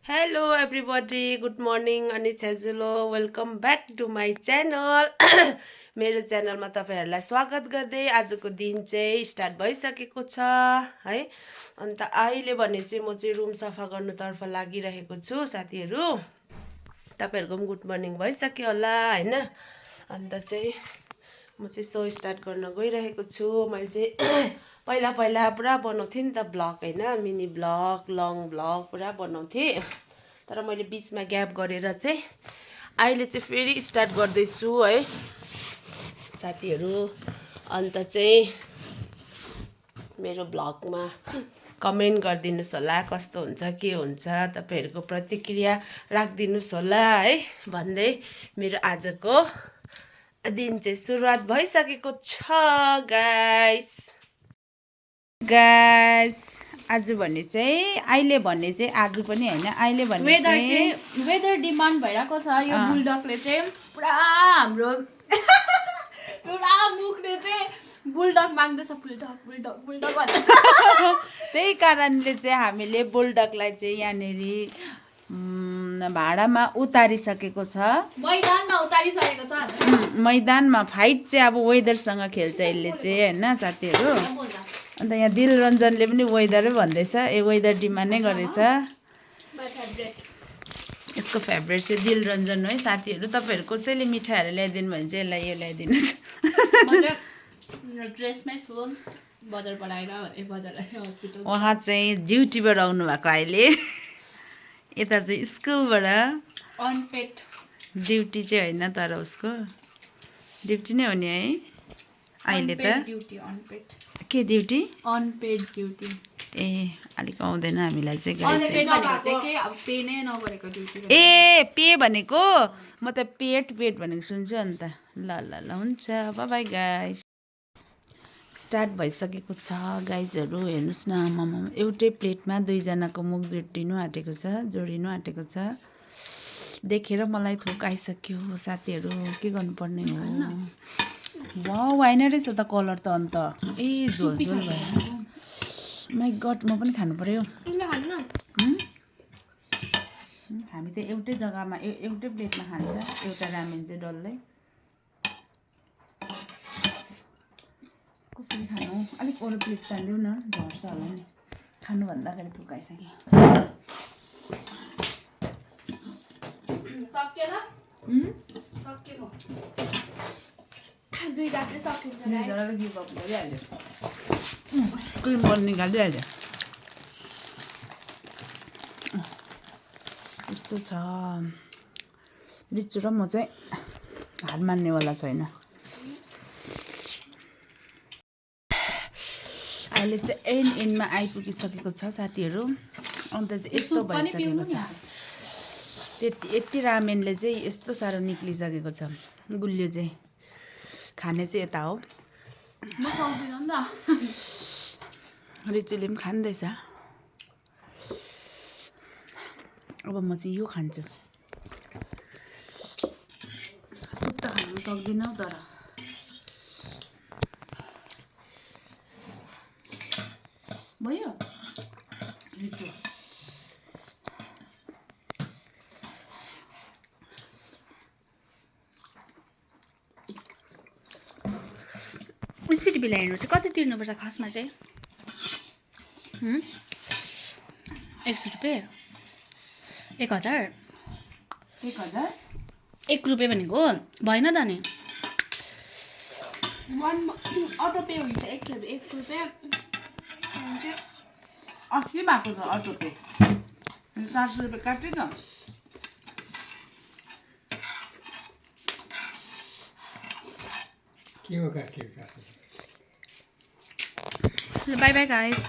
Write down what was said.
Hello everybody good morning अनि छेजुलो welcome back to my channel मेरो च्यानलमा तपाईँहरूलाई स्वागत गर्दै आजको दिन चाहिँ स्टार्ट भइसकेको छ है। अन्त अहिले भने चाहिँ म चाहिँ रुम सफा गर्नुतर्फ लागिरहेको छु साथीहरू। तपाईँहरूको पनि गुड मर्निङ भइसक्यो होला होइन। अन्त चाहिँ म चाहिँ सो स्टार्ट गर्न गइरहेको छु। मैले चाहिँ पहिला पहिला पुरा बनाउँथेँ नि त भ्लग होइन, मिनी भ्लग लङ भ्लग पुरा बनाउँथेँ। तर मैले बिचमा ग्याप गरेर चाहिँ अहिले चाहिँ फेरि स्टार्ट गर्दैछु है साथीहरू। अन्त चाहिँ मेरो भ्लगमा कमेन्ट गरिदिनुहोस् होला कस्तो हुन्छ के हुन्छ, तपाईँहरूको प्रतिक्रिया राखिदिनुहोस् होला है भन्दै मेरो आजको दिन चाहिँ सुरुवात भइसकेको छ गाइस। आज भने चाहिँ अहिले भन्ने चाहिँ आज पनि होइन, अहिले भन्ने चाहिँ वेदर डिमान्ड भइरहेको छ। यो बुलडगले चाहिँ पुरा हाम्रो पुरा मुखले चाहिँ बुलडग माग्दैछ, बुलडग बुलडग बुलडग भन्छ। त्यही कारणले चाहिँ हामीले बुलडगलाई चाहिँ यहाँनेरि भाडामा उतारिसकेको छ, मैदानमा उतारिसकेको छ। मैदानमा फाइट चाहिँ अब वेदरसँग खेल्छ यसले चाहिँ होइन साथीहरू। अन्त यहाँ दिलरञ्जनले पनि वेदरै भन्दैछ, वेदर डिमान्ड नै गरेछ। यसको फेभरेट चाहिँ दिलरञ्जन हो है साथीहरू। तपाईँहरू कसैले मिठाईहरू ल्याइदिनु भयो भने चाहिँ यसलाई यो ल्याइदिनुहोस्। ड्रेसमै छु बजारबाट आएर हस्पिटल। उहाँ चाहिँ ड्युटीबाट आउनु भएको अहिले, यता चाहिँ स्कुलबाट। अनपेड ड्युटी चाहिँ होइन तर उसको ड्युटी नै हो नि है अहिले त। ड्युटी अनपेड के ड्युटी? Unpaid duty. ए अलिक आउँदैन हामीलाई चाहिँ अनपेड भनेको चाहिँ के अब पे नै नगरेको ड्युटी। ए पे भनेको म त पेट भनेको सुन्छु अन्त। ल ल ल हुन्छ, बाइ बाइ गाइस। स्टार्ट भइसकेको छ गाइजहरू, हेर्नुहोस् न। आमामा एउटै प्लेटमा दुईजनाको मुख जोडिनु आँटेको छ। देखेर मलाई थोक आइसक्यो साथीहरू, के गर्नुपर्ने हो। वाउ होइन रहेछ त कलर त। अन्त ए झोल भयो। माइ गड, म पनि खानु पर्यो। हामी त एउटै जग्गामा एउटै प्लेटमा खान्छ, एउटा रामेन चाहिँ डल्लै। कसरी खानु? अलिक अरू प्लेट तानिदेऊ न, झर्छ होला नि। खानुभन्दा अगाडि थोक आइसक्यो। क्रिम पनि निकालिदिइहाल्यो। यस्तो छ। रिचु र म चाहिँ हार मान्नेवाला छैन। अहिले चाहिँ एन्डमा आइपुगिसकेको छ साथीहरू। अन्त चाहिँ यस्तो भइसकेको छ। यति रामेनले चाहिँ यस्तो साह्रो निक्लिसकेको छ। गुलियो चाहिँ खाने चाहिँ यता हो। म सक्दिनँ नि त। रिचुले पनि खाँदैछ। अब म चाहिँ यो खान्छु। सुप त खानु सक्दिनँ तर भयो। रिचु स्पिड बिल हेर्नु चाहिँ कति तिर्नुपर्छ खासमा चाहिँ? 100 रुपियाँ? 1000? 1000? 1 रुपियाँ भनेको भएन त नि। अटो पे हुन्छ 1 रुपियाँ अस्ति भएको छ अटो पे। 400 रुपियाँ काट्यो त। By by guys.